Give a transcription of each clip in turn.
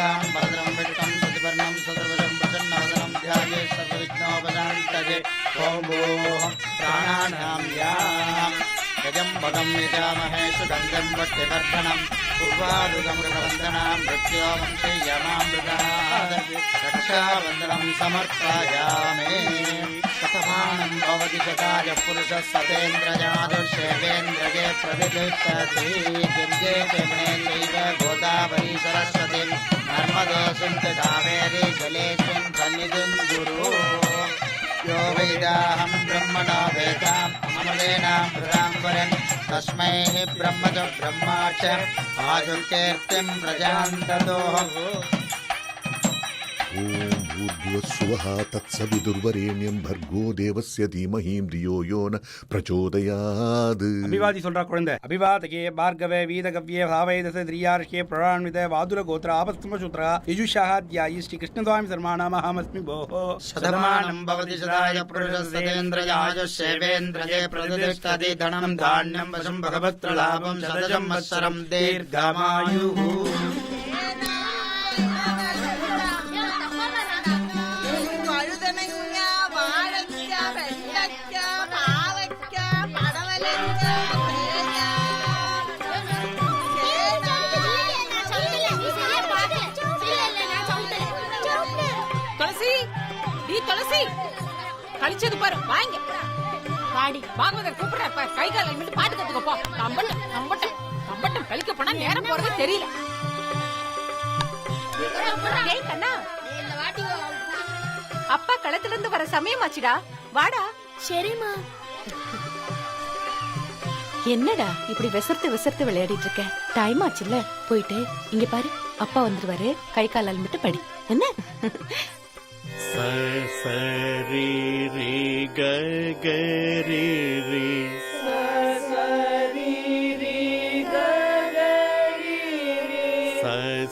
शुक्लां वरदं विष्णुं शशिवर्णं चतुर्भुजं प्रसन्नवदनं ध्यायेत् सर्वविघ्नोपशान्तये। ॐ प्राणानां यां यजं पदं यजामहे सुगन्धं पुष्टिवर्धनम् उर्वारुकमृगवन्दनां मृत्योवंशेयमामृतात् रक्षाबन्धनं समर्पयामि। शतमानं भवति शताय पुरुषः सतेन्द्रजादुर्षेवेन्द्रजे प्रतिष्ठति। दुर्गे जमुने चैव गोदावरी सरस्वती नर्मदे सिन्धु कावेरी जलेऽस्मिन् सन्निधिं कुरु। यो वेदाहं ब्रह्मणो वेदाम् अमृतेनां प्रदां तस्मै ब्रह्म च ब्रह्माच आजुर्कीर्तिं प्रजां ददोः। ॐ भूर्भुवस्सुवः तत्सविदुर्वरेण्यं भर्गो देवस्य धीमहि धियो यो न प्रचोदयात्. அபிவாதி சொல்றா குழந்தை. அபிவாதகே பார்கவே வீதகவ்யே பாவைதச திரியார்ஷே பிரரான்வித வாதுர கோத்ர ஆபஸ்தம சூத்ரா யஜுஷாஹ தியாயி ஸ்ரீ கிருஷ்ணசுவாமி சர்மாணா மகாமஸ்மி போஹோ. शतमानं भवति शताय पुरुषः सतेन्द्रजायुष्येवेन्द्रजे प्रतिष्ठति। धनं धान्यं वशं भगवत्प्रलाभं शतजं वत्सरं दीर्घमायुः। கழிச்சது பாரு வாங்க வாடி பாகவதர் கூப்பிடுற கை கால நிமிந்து பாட்டு கத்துக்கப்போ. கம்பட்டம் கம்பட்டம் கம்பட்டம் கழிக்க போனா நேரம் போறது தெரியல. ஏய் கண்ணா, அப்பா களத்துல இருந்து வர சமயமாச்சுடா, வாடா. சரிம்மா. என்னடா இப்படி விசர்த்து விளையாடிட்டு இருக்க? டைம் ஆச்சுல்ல, போயிட்டு இங்க பாரு அப்பா வந்துருவாரு, கை கால் அலம்பிட்டு படி என்ன. சரி ரி க க ரி ரி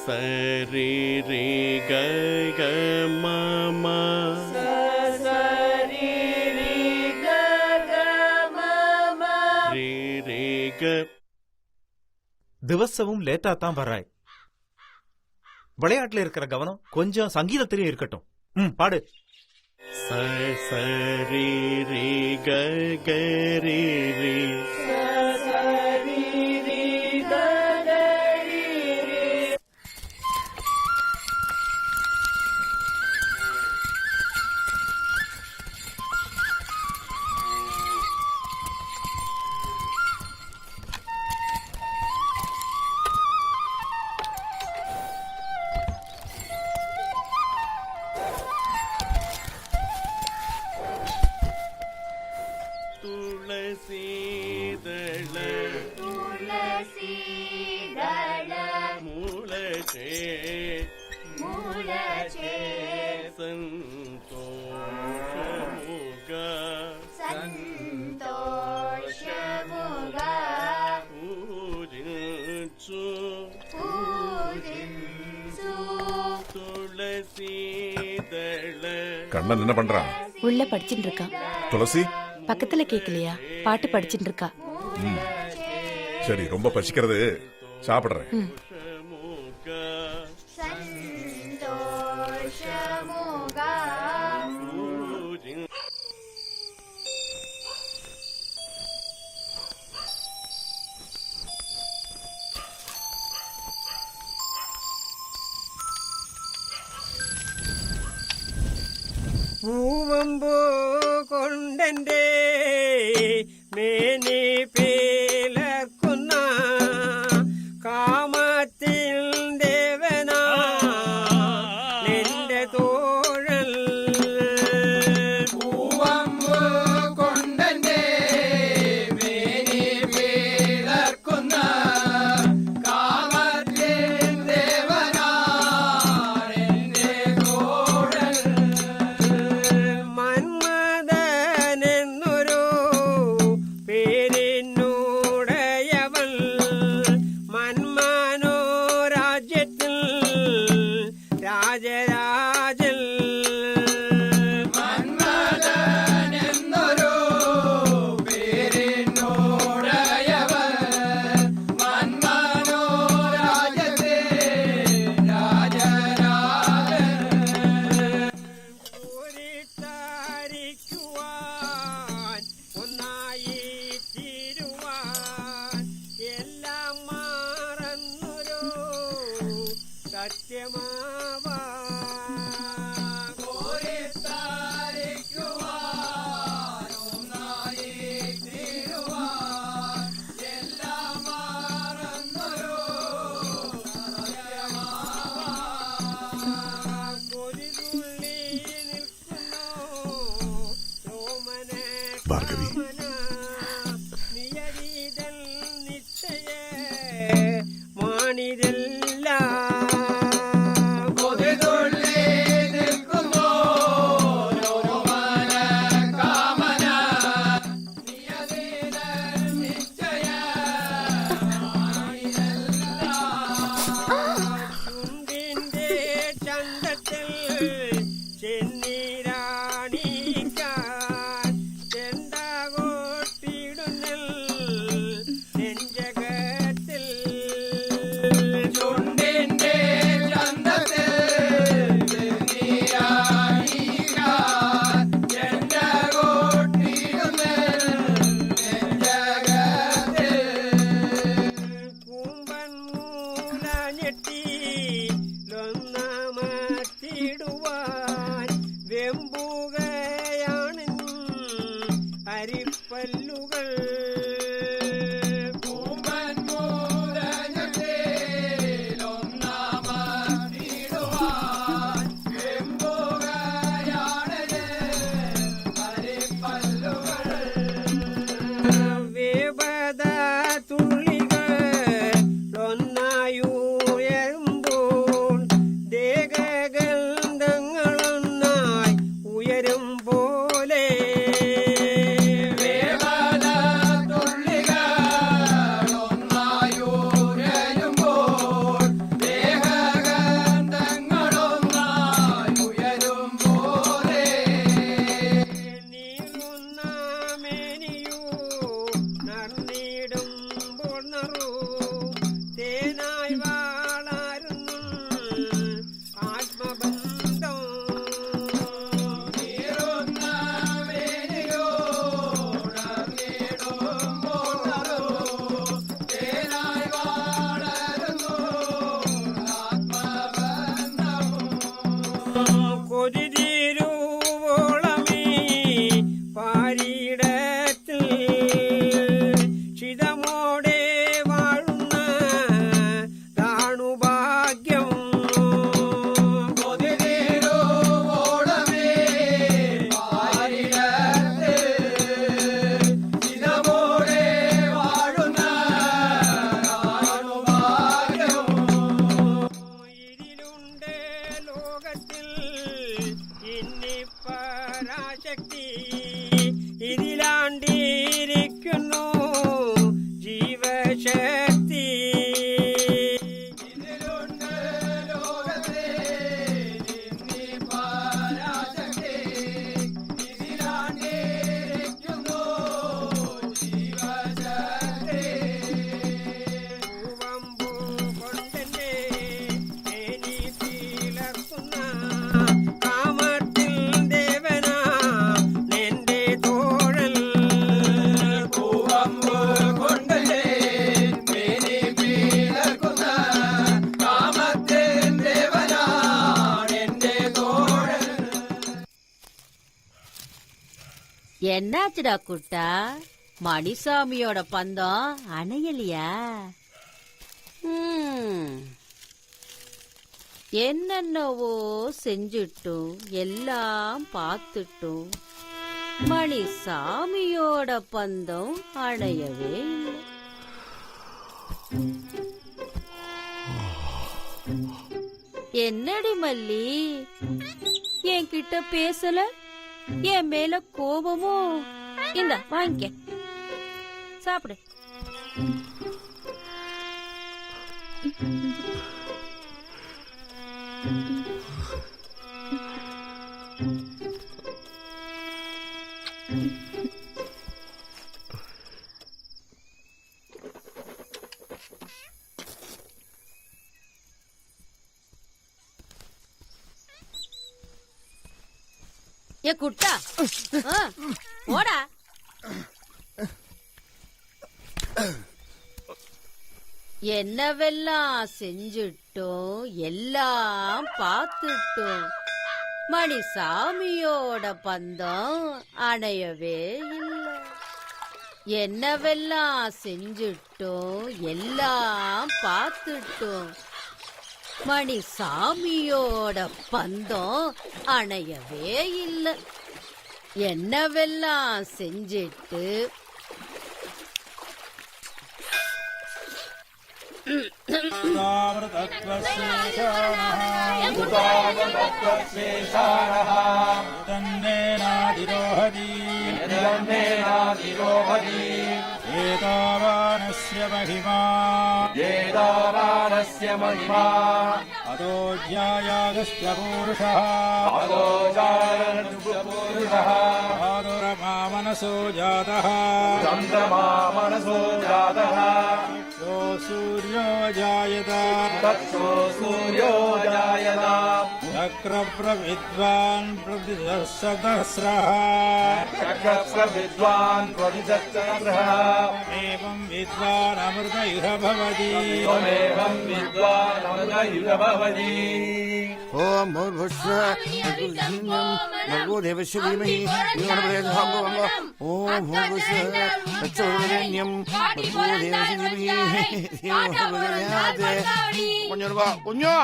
சரி ரி க க ம ம ரி ரி க. திவசமும் லேட்டா தான் வர்றாய். விளையாட்டுல இருக்கிற கவனம் கொஞ்சம் சங்கீதத்திலையும் இருக்கட்டும். பாடு. சரி ரி க க ரி ரி கண்ணன் என்ன பண்றான்? உள்ள படிச்சுட்டு இருக்கான். துளசி பக்கத்துல கேக்கலையா? பாட்டு படிச்சுட்டு இருக்கா. சரி, ரொம்ப பசிக்கிறது, சாப்பிடுறேன். பூவம்பூ கொண்டே மேனி பேலக்குன்னா காமாட்சி സത്യമാവാ ഭാർഗവി, என்னாச்சுடா குட்டா, மணிசாமியோட பந்தம் அணையலையா? என்னென்னவோ செஞ்சுட்டும் எல்லாம் பார்த்துட்டும் மணிசாமியோட பந்தம் அணையவே இல்லை. என்னடி மல்லி, என்கிட்ட பேசல, என் மேல கோபமோ? இந்த வாங்கிக்க, சாப்பிடு. ஏ குட்டா, போடா. என்னவெல்லாம் செஞ்சிட்டோம், எல்லாம் பார்த்துட்டோம். மணிசாமியோட பந்தம் அணையவே இல்லை. என்னவெல்லாம் செஞ்சிட்டோம், எல்லாம் பார்த்துட்டோம். மணிசாமியோட பந்தம் அணையவே இல்லை. என்னவெல்லாம் செஞ்சிட்டு मनसो जातः सूर्यो जायत चक्रप्रविद्वान् प्रविदस्सहस्रः एवं विद्वान् अमृत इह भवति ओम भूर्भुवस्सुवः भर्गो देवस्य धीमहि धियो न प्रचोदयात्। ओम भूर्भुवस्सुवः तत्सवितुर्वरेण्यं भर्गो देवस्य धीमहि धियो न प्रचोदयात्। कुഞ്ഞോ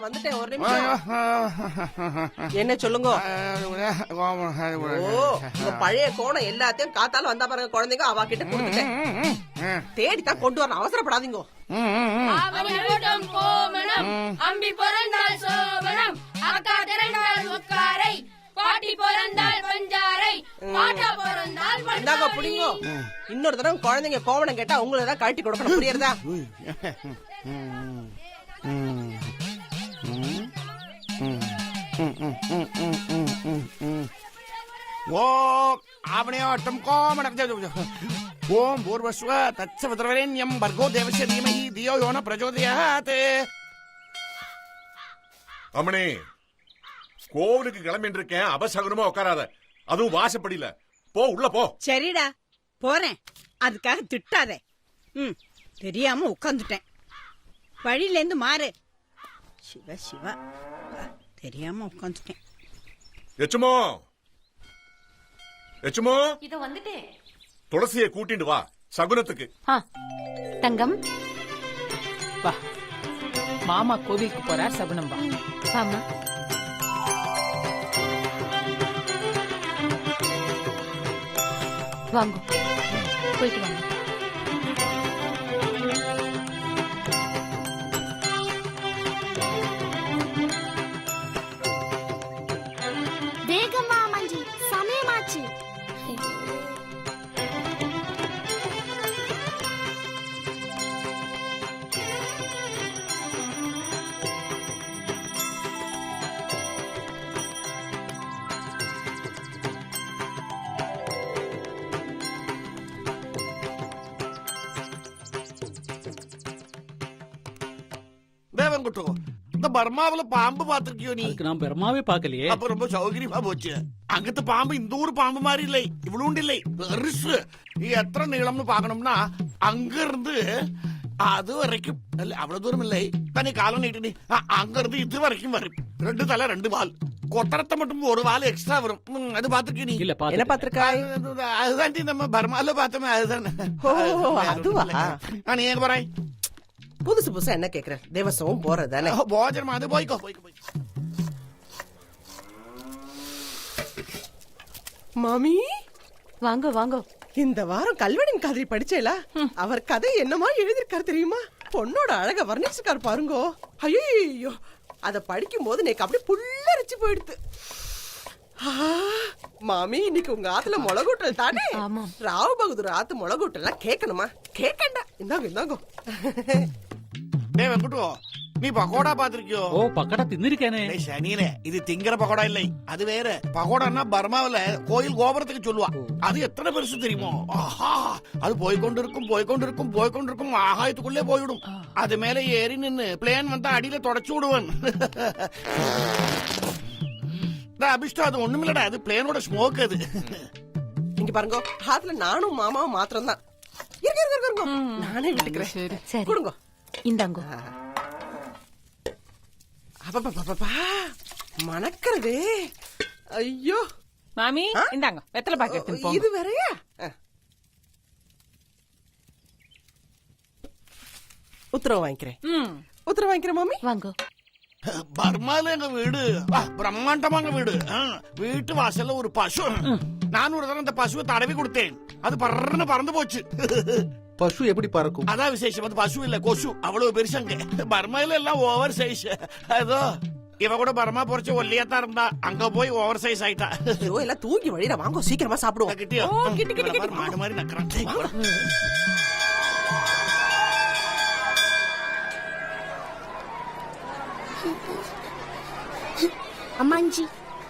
வந்துட்டேன், ஒரு நிமிஷம். என்ன சொல்லுங்க? உங்க பழைய கோணம் எல்லாத்தையும் காத்தால வந்தா பாருங்க குழந்தைங்க, அவ கிட்ட கொடுத்துட்டேன். தேடித்தான் கொண்டு வரணும், அவசரப்படாதீங்க. அம்பி பிறந்தால் சோபனம், அக்கா திரண்டால் உட்காரை, பாட்டி பிறந்தால் பஞ்சாரை, பாட்டா பிறந்தால் இந்தாங்க புடிங்க. இன்னொரு தடவை குழந்தைங்க கோவணம் கேட்டா உங்களை தான் கழட்டி கொடுக்கணும், புரியுறதா? ओम आवणयोटम कोमणं ओम भूर्भुवस्सुवः तत्सवितुर्वरेण्यं भर्गो देवस्य धीमहि धियो यो न प्रचोदयात्। அம்மணி, கோவிலுக்கு கிளம்பிட்டு இருக்கேன். அபசகுனமா உட்காராத, அதுவும் வாசப்படியில. போ, உள்ள போ. சரிடா, போறேன். அதுக்காக திட்டாதே. தெரியாம உட்காந்துட்டேன். வழியில இருந்து மாறு. சிவ சிவா, தெரியாம உட்காந்துட்டேன். எச்சுமோ எச்சுமோ, இத வந்துட்டேன். துளசியை கூட்டிட்டு வா சகுனத்துக்கு. தங்கம் வா, மாமா கோவிலுக்கு போறார், சகுனம் வா. ஆமா, வாங்க போயிட்டு வாங்க. வேகமா மஞ்சி, சமயமாச்சு. தேவன்குட்டு, இந்த பர்மாவில பாம்பு பாத்திருக்கியோ நீ? நான் பெருமாவே பாக்கலையே. அப்ப ரொம்ப சௌகரியமா போச்சு. அங்கத்து பாம்பு இந்த ஊர் பாம்பு மாதிரி இல்லை, இவ்வளவு இல்லை, பெருசு. நீ எத்தனை நீளம்னு பாக்கணும்னா அங்க இருந்து அது வரைக்கும், அவ்வளவு தூரம் இல்லை, தனி காலம் நீட்டு நீ அங்க இருந்து இது வரைக்கும் வரும். 2 தலை 2 வால், கொத்தரத்தை மட்டும் 1 வால் எக்ஸ்ட்ரா வரும். அது பாத்துருக்கீ நீ? இல்ல, என்ன பாத்திருக்காய்? அதுதான் நம்ம பர்மால பார்த்தோமே, அதுதான். அதுவா? நீ எங்க போறாய்? புதுசு புதுசா என்ன கேக்குற? தேவசமும் போறதானே. போஜனமா, அது போய்க்கோ போய்க்கோ. மாமி வாங்க வாங்க. இந்த வாரம் கல்வனின் கதை படிச்சேலா? அவர் கதை என்னமா எழுதிருக்காரு தெரியுமா? பொண்ணோட அழக வர்ணிச்சிருக்காரு பாருங்கோ. ஐயோ, அத படிக்கும் போது எனக்கு அப்படியே புல்லரிச்சு போயிடுது. மாமி, இன்னைக்கு உங்க ஆத்துல முளகூட்டல் தானே? ராவ் பகதூர் ஆத்து முளகூட்டல் கேட்கணுமா? கேட்கண்டா. இந்தாங்க இந்தாங்க. வெங்கட்டு, நீ பகோடா பாத்திருக்கியோ? ஓ, பக்கோடா தின்னிருக்கேனே. சனியனே, இது திங்கிற பகோடா இல்லை, அது வேற. பகோடான்னா பர்மாவில கோயில் கோபுரத்துக்கு சொல்லுவா. அது எத்தனை பெருசு தெரியுமோ? ஆஹா, அது போய்கொண்டிருக்கும் போய்கொண்டிருக்கும் போய்கொண்டிருக்கும், ஆகாயத்துக்குள்ளே போய்விடும். அது மேல ஏறி நின்னு பிளேன் வந்தா அடியில தொடச்சு விடுவன். அபிஷ்டம், அது ஒண்ணுமில்லடா, அது பிளேனோட ஸ்மோக். அது இங்க பாருங்க, ஆத்துல நானும் மாமாவும் மாத்திரம் தான். இருங்க நானே விட்டுக்கிறேன். சரி. கொடுங்க. இந்தாங்கோ. அப்பப்பா மணக்கிறதே. ஐயோ மாமி இந்தாங்க வெத்தலை பாக்கு எடுத்துன்னு போங்க. இது வேறயா? உத்தரவு வாங்கிக்கிறேன். உத்தரவு வாங்கிக்கிறேன் மாமி. வாங்கோ. பர்மால எங்க வீடு பிரம்மாண்டமாங்க வீடு. வீட்டு வாசல்ல ஒரு பசு. நான் ஒரு தடவை அந்த பசுவை தடவி கொடுத்தேன். அது பறன்னு பறந்து போச்சு. பசு எப்படி பறக்கும்? அதான் விசேஷம். அது பசு இல்ல கொசு. அவ்வளவு பெருசாங்க. பர்மாயில எல்லாம் ஓவர் சைஸ். அதோ இவ கூட பர்மா பொறிச்சு ஒல்லியாத்தான் இருந்தா. அங்க போய் ஓவர் சைஸ் ஆயிட்டா. ஐயோ எல்லாம் தூங்கி வழியில வாங்க சீக்கிரமா சாப்பிடுவோம். கிட்டியோ கிட்டி மாடு மாதிரி நக்கறான். அம்மாஞ்சி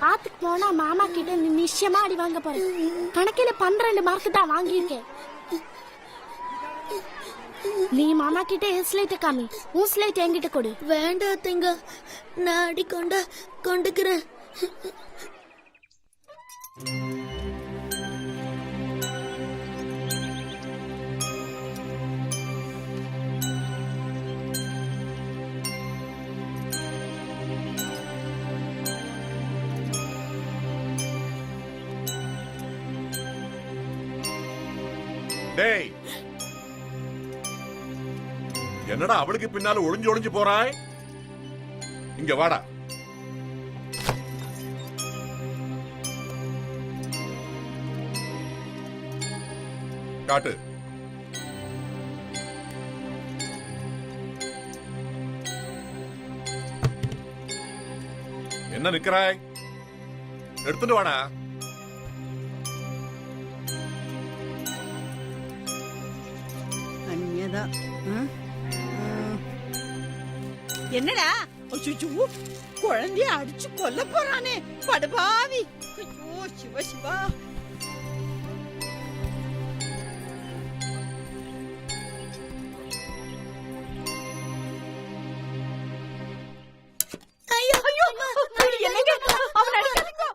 ஆத்துக்கு போனா மாமா கிட்ட நிச்சயமா அடி வாங்க போறேன். கணக்கில 12 மார்க் தான் வாங்கியிருக்கேன். நீ மாமா கிட்ட என் ஸ்லேட்ட காமி, உன் ஸ்லேட் என்கிட்ட கொடு. வேண்டாத்தீங்க, நான் அடி கொண்டுக்கிறேன். டேய், என்னடா அவளுக்கு பின்னால ஒளிஞ்சு போறாய்? இங்க வாடா. காட்டு. என்ன நிக்கிறாய்? எடுத்துட்டு வாடா. அந்நியதா. என்னடா அச்சோ, குழந்தைய அடிச்சு கொல்ல போறானே படுபாவி. ஐயோ சிவ சிவா. ஐயோ ஐயோ என்னங்க அவன் அடிக்காதீங்க.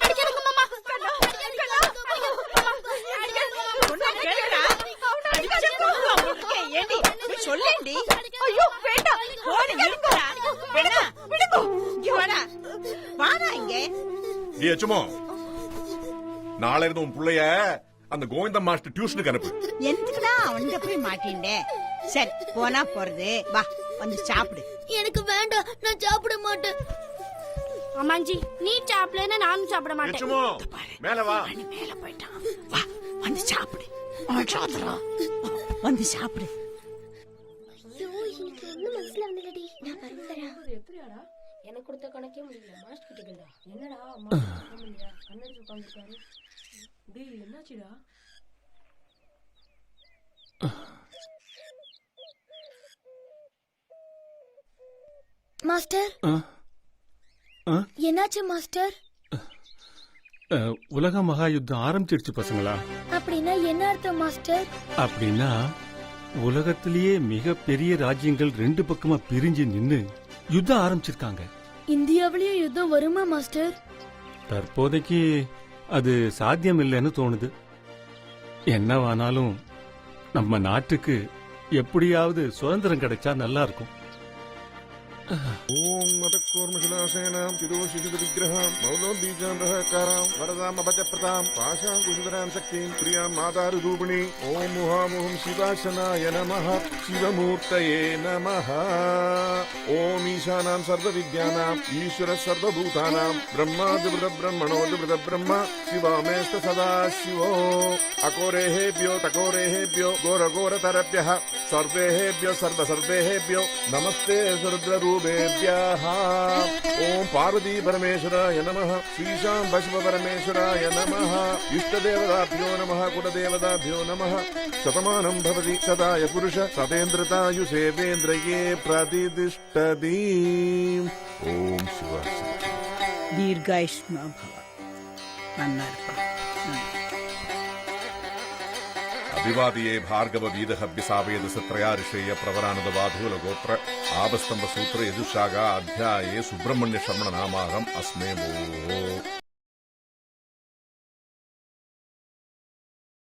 அடிக்காதீங்க மாமா. சொல்லேண்டி. ஐயோ வேண்டாம். போடு விடுங்கடா. வேணா விடுங்க. இங்க வாடா. வாடா இங்க. நீ எச்சுமோ நாளை இருந்து உன் புள்ளைய அந்த கோவிந்த மாஸ்டர் டியூஷனுக்கு அனுப்பு. எதுக்குடா அவன்கிட்ட போய் மாட்டேன்டே. சரி போனா போறது. வா வந்து சாப்பிடு. எனக்கு வேண்டாம், நான் சாப்பிட மாட்டேன். அம்மாஞ்சி நீ சாப்பிடலன்னா நானும் சாப்பிட மாட்டேன். எச்சுமோ மேல வா. மேல போயிட்டான். வா வந்து சாப்பிடு. வந்து சாப்பிடு. ஐயோ எனக்கு ஒண்ணும் மனசுல வந்துலடி. நான் வரேன். எனக்கு கொடுத்த கணக்கே முடியல. மாஸ்டர் கிட்ட கேளுடா. என்னடா அம்மா முடியல. கண்ணடிச்சு உட்கார்ந்திருக்காரு. டேய் என்னாச்சுடா? மாஸ்டர் என்னாச்சு மாஸ்டர்? உலக மகா யுத்தம் ஆரம்பிச்சிடுச்சு பசங்களா. அப்படின்னா என்ன அர்த்தம் மாஸ்டர்? அப்படின்னா உலகத்திலேயே மிக பெரிய ராஜ்யங்கள் 2 பக்கமா பிரிஞ்சு நின்னு யுத்தம் ஆரம்பிச்சிருக்காங்க. இந்தியாவிலயும் யுத்தம் வருமா மாஸ்டர்? தற்போதைக்கு அது சாத்தியம் இல்லைன்னு தோணுது. என்னவானாலும் நம்ம நாட்டுக்கு எப்படியாவது சுதந்திரம் கிடைச்சா நல்லா இருக்கும். ஓம் மதக்கூர்மசிலாசேனாம் சிரோஷிசித விக்கிரகாம் மௌலோபீஜாந்தகாராம் வரதாம் அபஜப்பிரதாம் பாஷாம் குசுதராம் சக்திம் பிரியாம் மாதாரு ரூபிணி ஓம் முகாமுகம் சிவாசனாய நமः சிவமூர்த்தயே நமः. ஓம் ஈசானாம் சர்வவித்யானாம் ஈஸ்வர சர்வபூதானாம் பிரம்மாதிபிருத பிரம்மணோதிபிருத பிரம்ம சிவாமேஸ்த சதா சிவோ. அகோரேஹேப்யோ தகோரேஹேப்யோ கோரகோரதரப்யः சர்வேஹேப்யோ சர்வசர்வேஹேப்யோ நமஸ்தே ருத்ரரூ ஓம் பார்வதி பரமேஸ்வராய நமः ஸ்ரீசாம்ப சிவ பரமேஸ்வராய நமः இஷ்டதேவதாभ्यो நமः குலதேவதாभ्यो நமः சதமானம் பவதி சதாய புருஷ சதேந்திரதாயு சேவேந்திரயே பிரதிதிஷ்டதி. ஓம் சிவா தீர்காயுஷ்மா பவ. நல்லா இருப்பா. अभिवादये भार्गव वीदहव्य सावेद सत्रया ऋषेय प्रवरानद वाधूल गोत्र आबस्तंभ सूत्र यजुषागा अध्याये सुब्रह्मण्य शर्मण नामारम अस्मे वो.